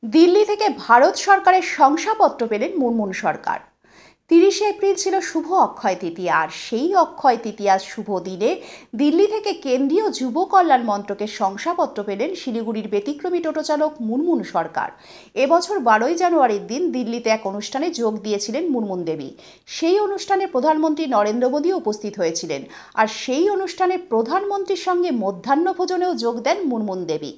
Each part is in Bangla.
দিল্লি থেকে ভারত সরকারের শংসাপত্র পেলেন মুনমুন সরকার। 30 এপ্রিল ছিল শুভ অক্ষয় তৃতীয়া, আর সেই অক্ষয় তৃতীয়ার শুভ দিনে দিল্লি থেকে কেন্দ্রীয় যুব কল্যাণ মন্ত্রকের শংসাপত্র পেলেন শিলিগুড়ির ব্যতিক্রমী টোটো চালক মুনমুন সরকার। এবছর 12ই জানুয়ারির দিন দিল্লিতে এক অনুষ্ঠানে যোগ দিয়েছিলেন মুনমুন দেবী। সেই অনুষ্ঠানে প্রধানমন্ত্রী নরেন্দ্র মোদী উপস্থিত হয়েছিলেন, আর সেই অনুষ্ঠানে প্রধানমন্ত্রীর সঙ্গে মধ্যাহ্নভোজনেও যোগ দেন মুনমুন দেবী।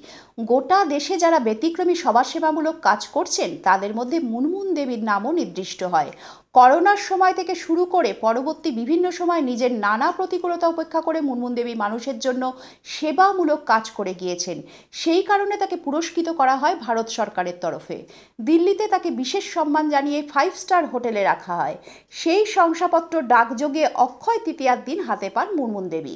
গোটা দেশে যারা ব্যতিক্রমী সমাজসেবামূলক কাজ করছেন তাদের মধ্যে মুনমুন দেবীর নামও নির্দিষ্ট হয়। করোনার সময় থেকে শুরু করে পরবর্তী বিভিন্ন সময় নিজের নানা প্রতিকূলতা উপেক্ষা করে মুনমুন দেবী মানুষের জন্য সেবামূলক কাজ করে গিয়েছেন। সেই কারণে তাকে পুরস্কৃত করা হয় ভারত সরকারের তরফে। দিল্লিতে তাকে বিশেষ সম্মান জানিয়ে 5 স্টার হোটেলে রাখা হয়। সেই শংসাপত্র ডাকযোগে অক্ষয় তৃতীয়ার দিন হাতে পান মুনমুন দেবী।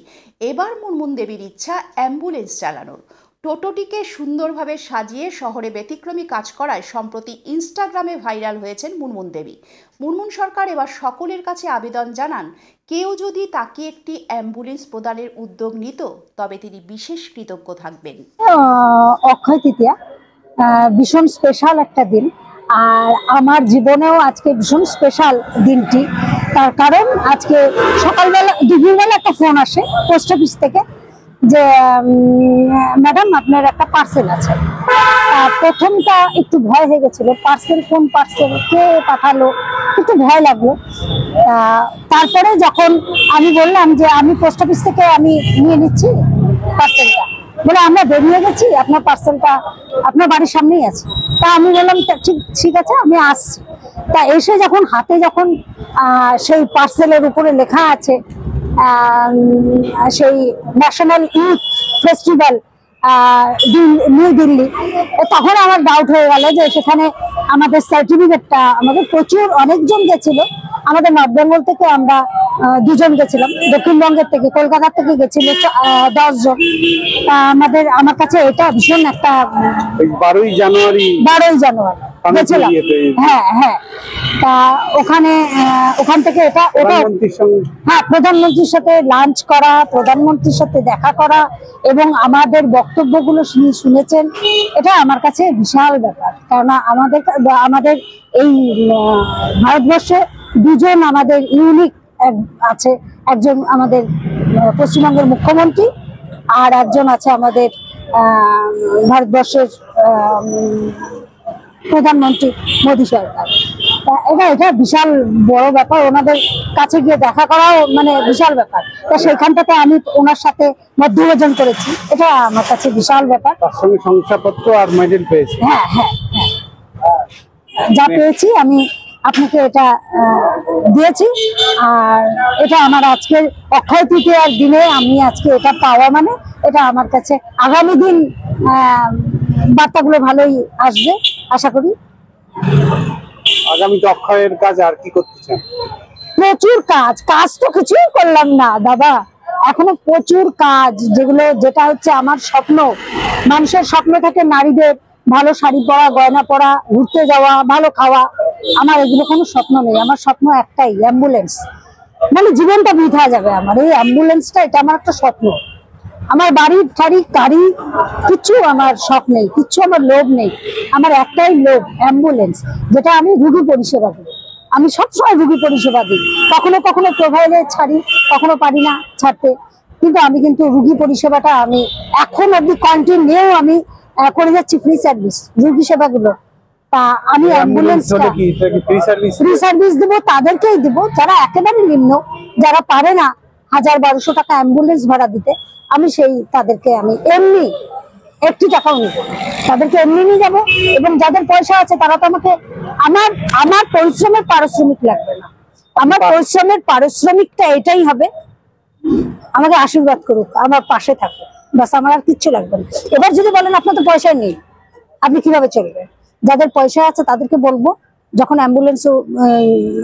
এবার মুনমুন দেবীর ইচ্ছা অ্যাম্বুলেন্স চালানোর। টোটোটিকে সুন্দরভাবে সাজিয়ে শহরে ব্যতিক্রমী কাজ করায় সম্প্রতি ইনস্টাগ্রামে ভাইরাল হয়েছেন মুনমুন দেবী। মুনমুন সরকার এবার সকলের কাছে আবেদন জানান, কেউ যদি তাকে একটি অ্যাম্বুলেন্স প্রদানের উদ্যোগ নিত তবে তিনি বিশেষ কৃতজ্ঞ থাকবেন। অক্ষয় তৃতীয়া ভীষণ স্পেশাল একটা দিন, আর আমার জীবনেও আজকে ভীষণ স্পেশাল দিনটি। তার কারণ আজকে সকালবেলা দুপুরবেলা একটা ফোন আসে পোস্ট অফিস থেকে যে ম্যাডাম আপনার একটা পার্সেল আছে। প্রথমটা একটু ভয় হয়ে গেছিল, পার্সেল কোন পার্সেল, কে পাঠালো, একটু ভয় লাগলো। তারপরে যখন আমি বললাম যে আমি পোস্ট অফিস থেকে আমি নিয়ে নিচ্ছি পার্সেলটা, বলে আমরা বেরিয়ে গেছি, আপনার পার্সেলটা আপনার বাড়ির সামনেই আছে। তা আমি বললাম ঠিক আছে আমি আসছি। তা এসে যখন হাতে যখন সেই পার্সেলের উপরে লেখা আছে সেই national youth festival new Delhi, তখন আমার ডাউট হয়ে গেল যে সেখানে আমাদের সার্টিফিকেটটা, আমাদের প্রচুর অনেকজন গেছিল, আমাদের নর্থ বেঙ্গল থেকে আমরা 2 জন গেছিলাম, দক্ষিণবঙ্গের থেকে কলকাতা থেকে গেছিল 10 জন। আমার কাছে এটা ভীষণ একটা 12ই জানুয়ারি গেছিলাম। হ্যাঁ, তা ওখান থেকে প্রধানমন্ত্রীর সাথে লাঞ্চ করা, প্রধানমন্ত্রীর সাথে দেখা করা এবং আমাদের বক্তব্যগুলো শুনেছেন, এটা আমার কাছে বিশাল ব্যাপার। কেননা আমাদের এই ভারতবর্ষে 2 জন আমাদের ইউনিক আছে, একজন আমাদের পশ্চিমবঙ্গের মুখ্যমন্ত্রী আর একজন আছে আমাদের ভারতবর্ষের প্রধানমন্ত্রী মোদী সরকার। এটা বিশাল বড় ব্যাপার, ওনাদের কাছে গিয়ে দেখা করাও মানে বিশাল ব্যাপার। তা সেইখানটাতে আমি ওনার সাথে মধ্যভোজন করেছি, এটা আমার কাছে বিশাল ব্যাপার। তার সঙ্গে শংসাপত্র আর মেডেল পেয়েছি। হ্যাঁ, যা পেয়েছি আমি আপনাকে এটা দিয়েছি। আর এটা আমার আজকের অক্ষয় তৃতীয়ার দিনে আমি আজকে এটা পাওয়া, মানে এটা আমার কাছে আগামী দিন বার্তাগুলো ভালোই আসবে আশা করি। আগামীতে অক্ষয়ের কাজ আর কি করতে চান? প্রচুর কাজ তো কিছুই করলাম না দাদা, এখনো প্রচুর কাজ, যেটা হচ্ছে আমার স্বপ্ন। মানুষের স্বপ্ন থাকে নারীদের ভালো শাড়ি পরা, গয়না পরা, ঘুরতে যাওয়া, ভালো খাওয়া। আমার এগুলো কোনো স্বপ্ন নেই, আমার স্বপ্ন একটাই, অ্যাম্বুলেন্স। মানে জীবনটা বৃথা যাবে আমার এই অ্যাম্বুলেন্সটা, এটা আমার একটা স্বপ্ন। আমার বাড়ি ঠাড়ি গাড়ি কিছু আমার শখ নেই, কিছু আমার লোভ নেই, আমার একটাই লোভ অ্যাম্বুলেন্স, যেটা আমি রুগী পরিষেবা দিই। আমি সবসময় রুগী পরিষেবা দিই, কখনো প্রোভাইডে ছাড়ি, কখনো পারি না ছাড়তে, কিন্তু আমি কিন্তু রুগী পরিষেবাটা আমি এখন অব্দি কন্টিনিউ আমি করে যাচ্ছি, ফ্রি সার্ভিস রুগী সেবাগুলো। তা আমি ফ্রি সার্ভিস দেবো, তাদেরকেই দেবো যারা একেবারে নিম্ন, যারা পারে না 1000-1200 টাকা অ্যাম্বুলেন্স ভাড়া দিতে, আমি তাদেরকে আমি এমনি 1 টাকাও নিব, তাদেরকে এমনি নিয়ে যাবো। এবং যাদের পয়সা আছে তারা তো আমাকে আমার পরিশ্রমের পারিশ্রমিক লাগবে না, আমার পরিশ্রমের পারিশ্রমিকটা এটাই হবে, আমাকে আশীর্বাদ করুক, আমার পাশে থাকুক, বাস, আমার আর কিচ্ছু লাগবে না। এবার যদি বলেন আপনার তো পয়সা নেই, আপনি কিভাবে চলবেন? যাদের পয়সা আছে তাদেরকে বলবো, যখন অ্যাম্বুলেন্স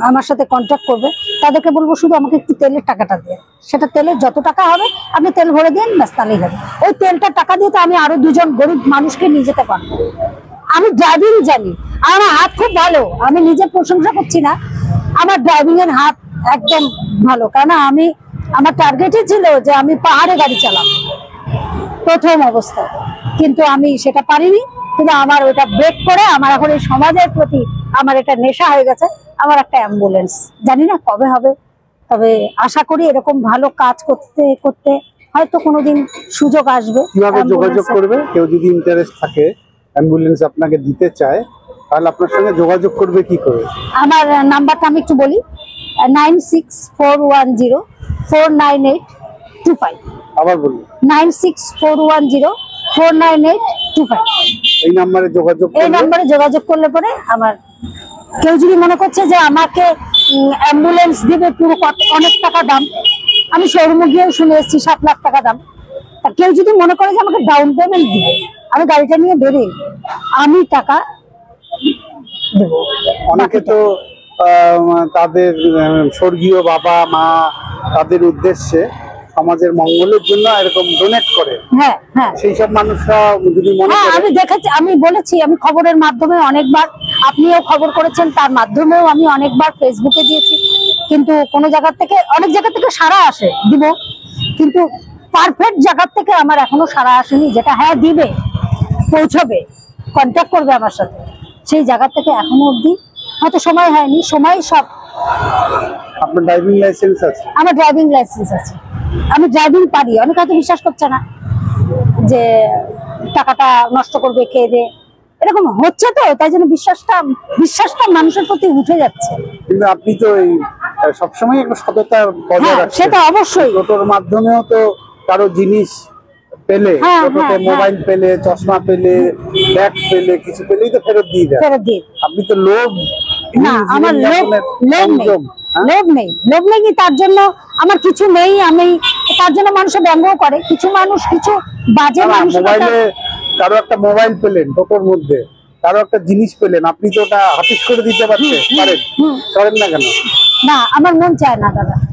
আমার সাথে কন্ট্যাক্ট করবে তাদেরকে বলবো শুধু আমাকে একটু তেলের টাকাটা দিয়ে, সেটা তেলের যত টাকা হবে আপনি তেল ভরে দিন, ব্যাস, তাহলেই হবে। ওই তেলটার টাকা দিয়ে তো আমি আরো 2 জন গরিব মানুষকে নিয়ে যেতে পারবো। আমি ড্রাইভিং জানি, আমার হাত খুব ভালো, আমি নিজের প্রশংসা করছি না, আমার ড্রাইভিং এর হাত একদম ভালো। কেন আমার টার্গেটই ছিল যে আমি পাহাড়ে গাড়ি চালাবো প্রথম অবস্থায়, কিন্তু আমি সেটা পারিনি। কিন্তু আমার ওটা ব্রেক করে আমার এখন এই সমাজের প্রতি আমার এটা নেশা হয়ে গেছে। আমার একটা অ্যাম্বুলেন্স, জানি না কবে হবে, তবে আশা করি এরকম ভালো কাজ করতে করতে হয়তো কোনোদিন সুযোগ আসবে। কিভাবে যোগাযোগ অ্যাম্বুলেন্সের। করবে? কেউ যদি ইন্টারেস্ট থাকে, অ্যাম্বুলেন্স আপনাকে দিতে চায়, তাহলে আপনার সঙ্গে যোগাযোগ করবে কি করে? আমার নাম্বারটা আমি একটু বলি, 9641049825। আবার বলুন। 9641049825। এই নাম্বারে যোগাযোগ এই করলে নাম্বারে যোগাযোগ করলে পরে আমার, কেউ যদি মনে করছে যে আমাকে অ্যাম্বুলেন্স দিবে পুরো অনেক টাকা দাম, আমি শোরুমে গিয়েও শুনে এসেছি 7 লাখ টাকা দাম, তা কেউ যদি মনে করে যে আমাকে ডাউন পেমেন্ট দিবে, আমি গাড়িটা নিয়ে বেরিয়ে আমি টাকা দেবো। অনেকে তো তাদের স্বর্গীয় বাবা মা তাদের উদ্দেশ্যে সমাজের মঙ্গলের জন্য এরকম ডোনেট করে। হ্যাঁ হ্যাঁ সেই সব মানুষরা যদি মনে হ্যাঁ, করে, আমি দেখেছি, আমি বলেছি, আমি খবরের মাধ্যমে অনেকবার, আপনিও খবর করেছেন, তার মাধ্যমেও আমি অনেকবার ফেসবুকে দিয়েছি, কিন্তু কোনো জায়গা থেকে, অনেক জায়গা থেকে সাড়া আসে, দিব, কিন্তু পারফেক্ট জায়গা থেকে আমার এখনো সাড়া আসেনি, যেটা হ্যাঁ দিবে, পৌঁছবে, কন্ট্যাক্ট করবে আমার সাথে, সেই জায়গা থেকে এখনো অবধি হয়তো সময় হয়নি। সময় সব। আপনার ড্রাইভিং লাইসেন্স আছে? আমার ড্রাইভিং লাইসেন্স আছে, আমি ড্রাইভিং পারি। অনেকে হয়তো বিশ্বাস করছে না যে টাকাটা নষ্ট করবে খেয়ে দে, এরকম হচ্ছে, তো তাই জন্য বিশ্বাসটা মানুষের প্রতি উঠে যাচ্ছে। কিন্তু আপনি তো এই সবসময় একটা সততা বজায় হ্যাঁ, রাখছেন। সেটা অবশ্যই। টোটোর মাধ্যমেও তো কারো জিনিস পেলে, হ্যাঁ, টোটোতে হ্যাঁ, মোবাইল পেলে, চশমা পেলে, ব্যাগ পেলে, কিছু পেলেই তো ফেরত দিয়ে দেন। ফেরত দিন। আপনি তো লোভ, না, আমার লোভ নেই, হ্যাঁ? লোভ নেই কি তার জন্য আমার কিছু নেই, আমি তার জন্য মানুষ ব্যঙ্গ করে, কিছু মানুষ কিছু বাজে মানুষ। মোবাইলে কারো একটা মোবাইল পেলেন, টোটোর মধ্যে কারো একটা জিনিস পেলেন, আপনি তো ওটা হাফিস করে দিতে পারেন, করেন না কেন? না, আমার মন চায় না দাদা।